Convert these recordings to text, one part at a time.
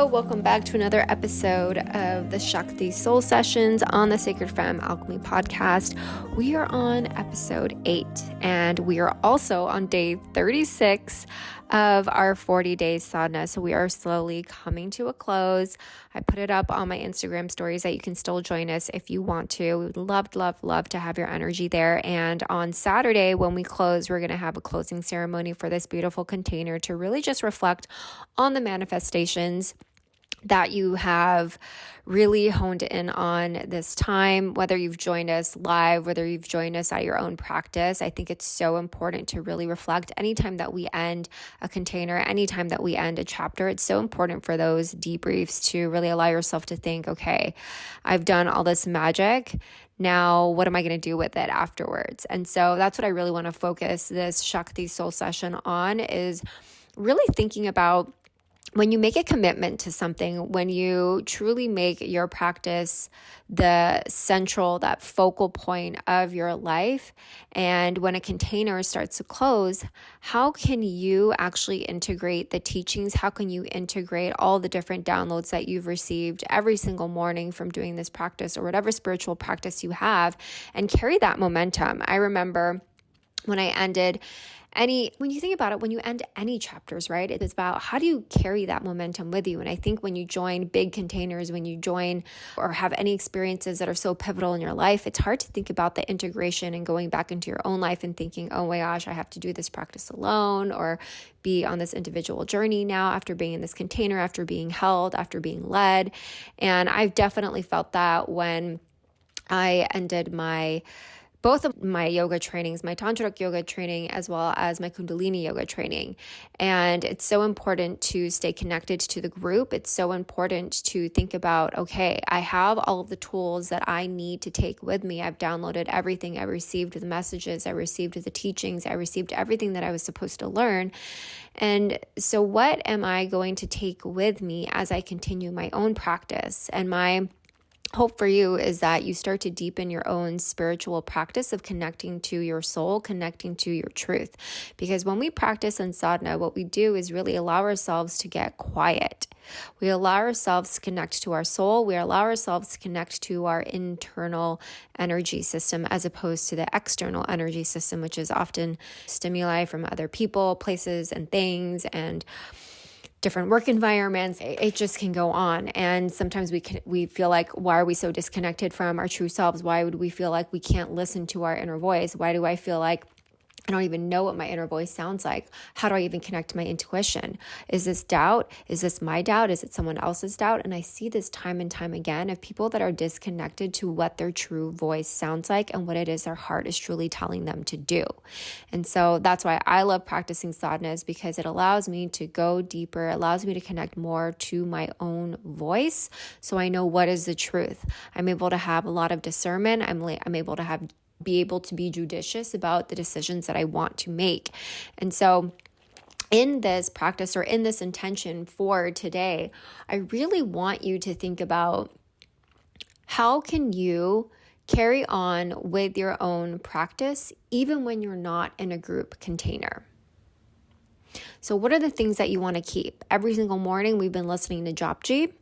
welcome back to another episode of the Shakti Soul Sessions on the Sacred Femme Alchemy podcast. We are on episode 8, and we are also on day 36 of our 40-day sadhana. So we are slowly coming to a close. I put it up on my Instagram stories that you can still join us if you want to. We would love to have your energy there. And on Saturday, when we close, we're going to have a closing ceremony for this beautiful container to really just reflect on the manifestations that you have really honed in on this time, whether you've joined us live, whether you've joined us at your own practice. I think it's so important to really reflect anytime that we end a container, anytime that we end a chapter. It's so important for those debriefs to really allow yourself to think, okay, I've done all this magic. Now, what am I going to do with it afterwards? And so that's what I really want to focus this Shakti Soul session on, is really thinking about when you make a commitment to something, when you truly make your practice the central, that focal point of your life, and when a container starts to close, how can you actually integrate the teachings? How can you integrate all the different downloads that you've received every single morning from doing this practice or whatever spiritual practice you have, and carry that momentum? I remember when I ended when you think about it, when you end any chapters, right, it's about how do you carry that momentum with you? And I think when you join big containers, when you join or have any experiences that are so pivotal in your life, it's hard to think about the integration and going back into your own life and thinking, oh my gosh, I have to do this practice alone, or be on this individual journey now after being in this container, after being held, after being led. And I've definitely felt that when I ended both of my yoga trainings, my tantric yoga training, as well as my kundalini yoga training. And it's so important to stay connected to the group. It's so important to think about, okay, I have all of the tools that I need to take with me. I've downloaded everything. I received the messages. I received the teachings. I received everything that I was supposed to learn. And so what am I going to take with me as I continue my own practice? And my hope for you is that you start to deepen your own spiritual practice of connecting to your soul, connecting to your truth. Because when we practice in sadhana, what we do is really allow ourselves to get quiet. We allow ourselves to connect to our soul. We allow ourselves to connect to our internal energy system as opposed to the external energy system, which is often stimuli from other people, places, and things, and different work environments. It just can go on. And sometimes we feel like, why are we so disconnected from our true selves? Why would we feel like we can't listen to our inner voice? Why do I feel like I don't even know what my inner voice sounds like? How do I even connect to my intuition? Is this doubt? Is this my doubt? Is it someone else's doubt? And I see this time and time again of people that are disconnected to what their true voice sounds like and what it is their heart is truly telling them to do. And so that's why I love practicing sadhanas, because it allows me to go deeper, allows me to connect more to my own voice. So I know what is the truth. I'm able to have a lot of discernment. I'm able to be able to be judicious about the decisions that I want to make. And so in this practice, or in this intention for today, I really want you to think about, how can you carry on with your own practice even when you're not in a group container? So what are the things that you want to keep? Every single morning we've been listening to Japji,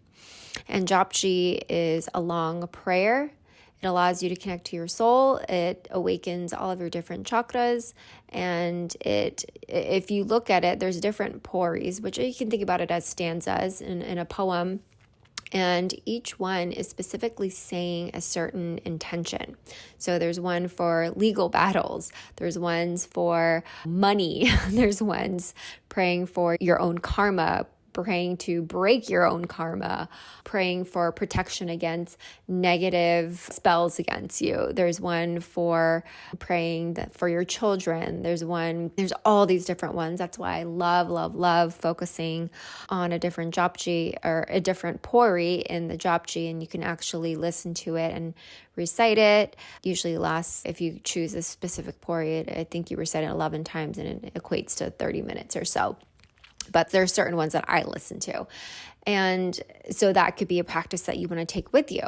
and Japji is a long prayer. It allows you to connect to your soul. It awakens all of your different chakras. And if you look at it, there's different poris, which you can think about it as stanzas in a poem. And each one is specifically saying a certain intention. So there's one for legal battles. There's ones for money. There's ones praying for your own karma, praying to break your own karma, praying for protection against negative spells against you. There's one for praying for your children. There's all these different ones. That's why I love focusing on a different japji or a different pori in the japji, and you can actually listen to it and recite it. Usually lasts, if you choose a specific pori, I think you recite it 11 times and it equates to 30 minutes or so. But there are certain ones that I listen to. And so that could be a practice that you want to take with you.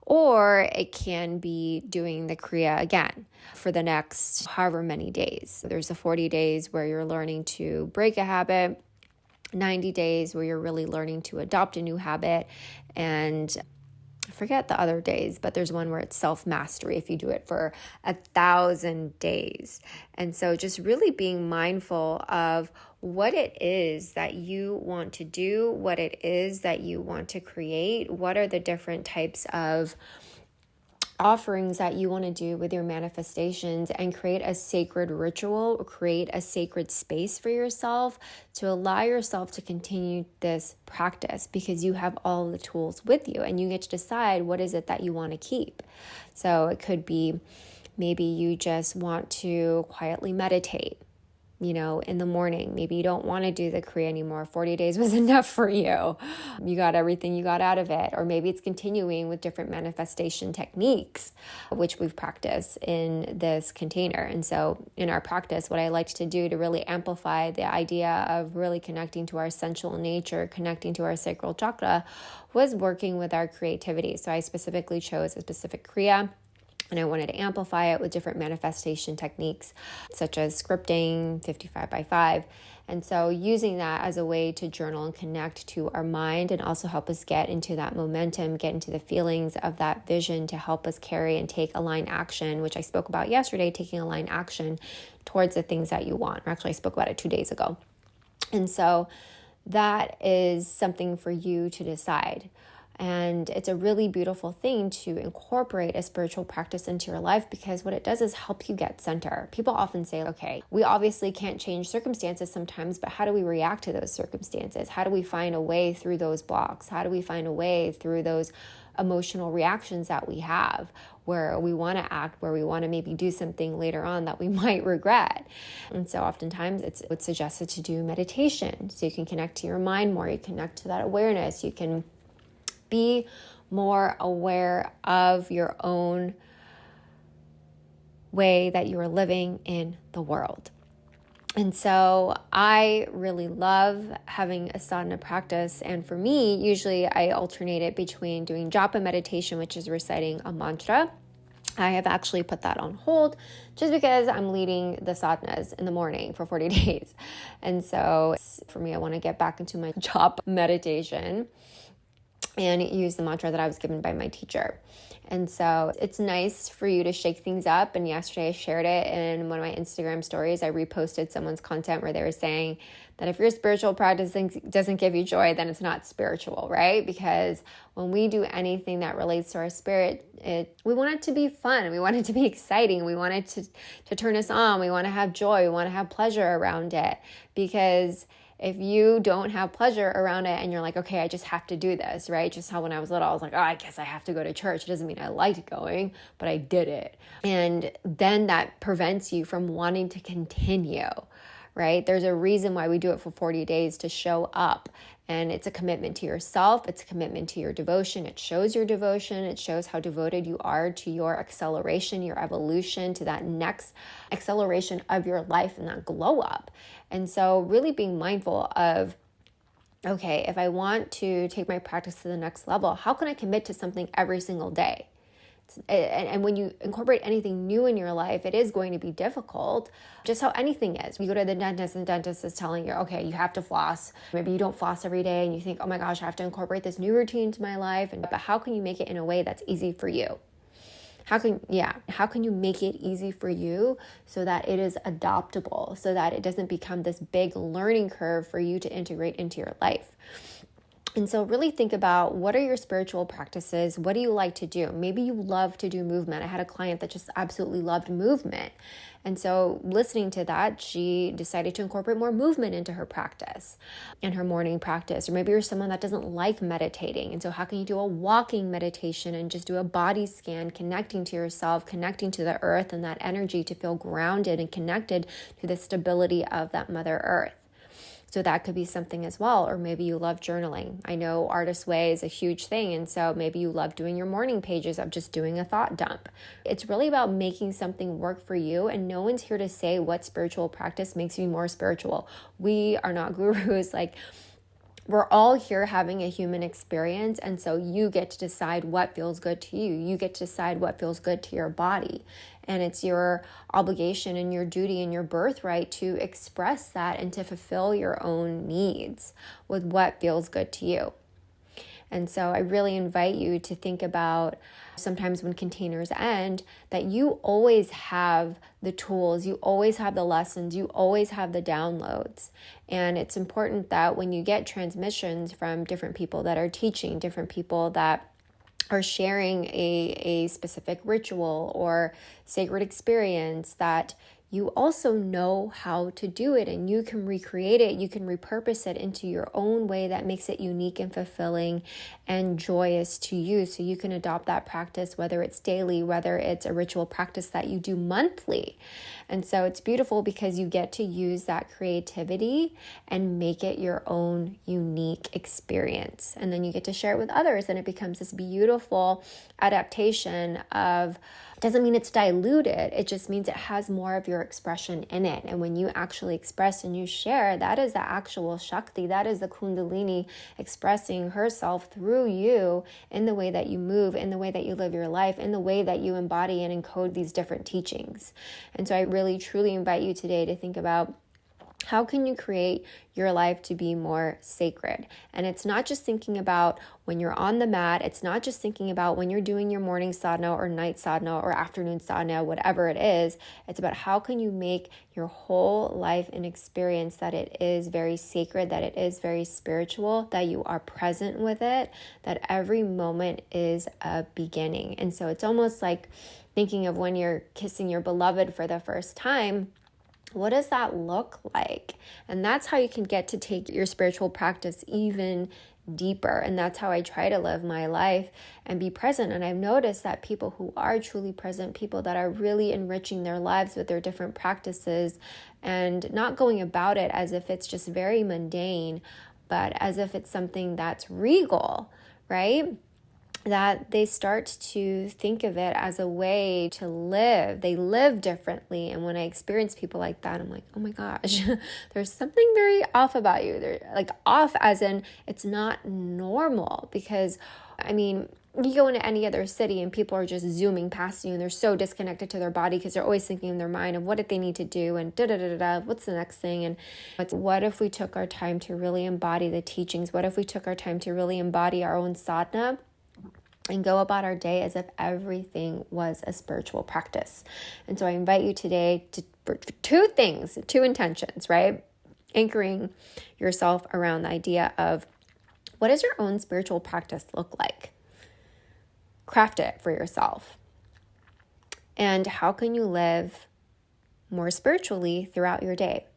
Or it can be doing the Kriya again for the next however many days. There's the 40 days where you're learning to break a habit. 90 days where you're really learning to adopt a new habit, and I forget the other days, but there's one where it's self-mastery if you do it for 1,000 days. And so just really being mindful of what it is that you want to do, what it is that you want to create, what are the different types of offerings that you want to do with your manifestations, and create a sacred ritual, create a sacred space for yourself to allow yourself to continue this practice, because you have all the tools with you and you get to decide what is it that you want to keep. So it could be maybe you just want to quietly meditate, in the morning. Maybe you don't want to do the Kriya anymore. 40 days was enough for you. You got everything you got out of it. Or maybe it's continuing with different manifestation techniques, which we've practiced in this container. And so in our practice, what I liked to do to really amplify the idea of really connecting to our essential nature, connecting to our sacral chakra, was working with our creativity. So I specifically chose a specific Kriya, and I wanted to amplify it with different manifestation techniques, such as scripting, 55 by 5. And so using that as a way to journal and connect to our mind, and also help us get into that momentum, get into the feelings of that vision to help us carry and take aligned action, which I spoke about yesterday, taking aligned action towards the things that you want. Or actually, I spoke about it 2 days ago. And so that is something for you to decide. And it's a really beautiful thing to incorporate a spiritual practice into your life, because what it does is help you get center. People often say, okay, we obviously can't change circumstances sometimes, but how do we react to those circumstances? How do we find a way through those blocks? How do we find a way through those emotional reactions that we have, where we want to act, where we want to maybe do something later on that we might regret? And so oftentimes it's suggested to do meditation, so you can connect to your mind more, you connect to that awareness, you can be more aware of your own way that you are living in the world. And so I really love having a sadhana practice. And for me, usually I alternate it between doing japa meditation, which is reciting a mantra. I have actually put that on hold just because I'm leading the sadhanas in the morning for 40 days. And so for me, I want to get back into my japa meditation and use the mantra that I was given by my teacher. And so it's nice for you to shake things up. And yesterday I shared it in one of my Instagram stories. I reposted someone's content where they were saying that if your spiritual practice doesn't give you joy, then it's not spiritual, right? Because when we do anything that relates to our spirit, we want it to be fun. We want it to be exciting. We want it to turn us on. We want to have joy. We want to have pleasure around it. Because if you don't have pleasure around it and you're like, okay, I just have to do this, right? Just how when I was little, I was like, oh, I guess I have to go to church. It doesn't mean I liked going, but I did it. And then that prevents you from wanting to continue, right? There's a reason why we do it for 40 days, to show up. And it's a commitment to yourself. It's a commitment to your devotion. It shows your devotion. It shows how devoted you are to your acceleration, your evolution, to that next acceleration of your life and that glow up. And so really being mindful of, okay, if I want to take my practice to the next level, how can I commit to something every single day? And when you incorporate anything new in your life, it is going to be difficult, just how anything is. You go to the dentist and the dentist is telling you, okay, you have to floss. Maybe you don't floss every day and you think, oh my gosh, I have to incorporate this new routine into my life. But how can you make it in a way that's easy for you? How can you make it easy for you so that it is adoptable, so that it doesn't become this big learning curve for you to integrate into your life? And so really think about, what are your spiritual practices? What do you like to do? Maybe you love to do movement. I had a client that just absolutely loved movement. And so listening to that, she decided to incorporate more movement into her practice and her morning practice. Or maybe you're someone that doesn't like meditating. And so how can you do a walking meditation and just do a body scan, connecting to yourself, connecting to the earth and that energy to feel grounded and connected to the stability of that Mother Earth? So that could be something as well. Or maybe you love journaling. I know Artist Way is a huge thing. And so maybe you love doing your morning pages of just doing a thought dump. It's really about making something work for you. And no one's here to say what spiritual practice makes you more spiritual. We are not gurus. Like, we're all here having a human experience, and so you get to decide what feels good to you. You get to decide what feels good to your body, and it's your obligation and your duty and your birthright to express that and to fulfill your own needs with what feels good to you. And so I really invite you to think about, sometimes when containers end, that you always have the tools, you always have the lessons, you always have the downloads. And it's important that when you get transmissions from different people that are teaching, different people that are sharing a specific ritual or sacred experience, that you also know how to do it, and you can recreate it, you can repurpose it into your own way that makes it unique and fulfilling and joyous to you. So you can adopt that practice, whether it's daily, whether it's a ritual practice that you do monthly. And so it's beautiful because you get to use that creativity and make it your own unique experience. And then you get to share it with others, and it becomes this beautiful adaptation of, doesn't mean it's diluted, it just means it has more of your expression in it. And when you actually express and you share, that is the actual Shakti, that is the Kundalini expressing herself through you in the way that you move, in the way that you live your life, in the way that you embody and encode these different teachings. And so I really truly invite you today to think about, how can you create your life to be more sacred? And it's not just thinking about when you're on the mat. It's not just thinking about when you're doing your morning sadhana or night sadhana or afternoon sadhana, whatever it is. It's about how can you make your whole life an experience that it is very sacred, that it is very spiritual, that you are present with it, that every moment is a beginning. And so it's almost like thinking of when you're kissing your beloved for the first time. What does that look like? And that's how you can get to take your spiritual practice even deeper. And that's how I try to live my life and be present. And I've noticed that people who are truly present, people that are really enriching their lives with their different practices and not going about it as if it's just very mundane, but as if it's something that's regal, right? That they start to think of it as a way to live. They live differently. And when I experience people like that, I'm like, oh my gosh, there's something very off about you. They're like off as in it's not normal. Because, I mean, you go into any other city and people are just zooming past you and they're so disconnected to their body because they're always thinking in their mind of what did they need to do and what's the next thing. And what if we took our time to really embody the teachings? What if we took our time to really embody our own sadhana and go about our day as if everything was a spiritual practice? And so I invite you today for two intentions, right? Anchoring yourself around the idea of, what does your own spiritual practice look like? Craft it for yourself. And how can you live more spiritually throughout your day?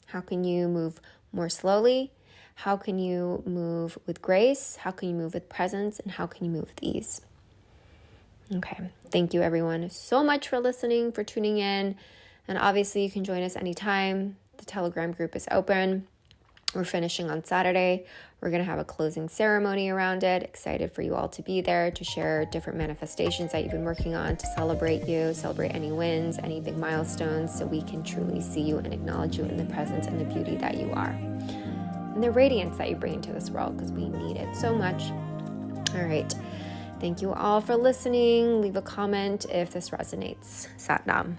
How can you move more slowly? How can you move with grace? How can you move with presence? And how can you move with ease? Okay. Thank you, everyone, so much for listening, for tuning in. And obviously, you can join us anytime. The Telegram group is open. We're finishing on Saturday. We're going to have a closing ceremony around it. Excited for you all to be there, to share different manifestations that you've been working on, to celebrate you, celebrate any wins, any big milestones, so we can truly see you and acknowledge you in the presence and the beauty that you are. And the radiance that you bring into this world, because we need it so much. All right. Thank you all for listening. Leave a comment if this resonates. Sat Nam.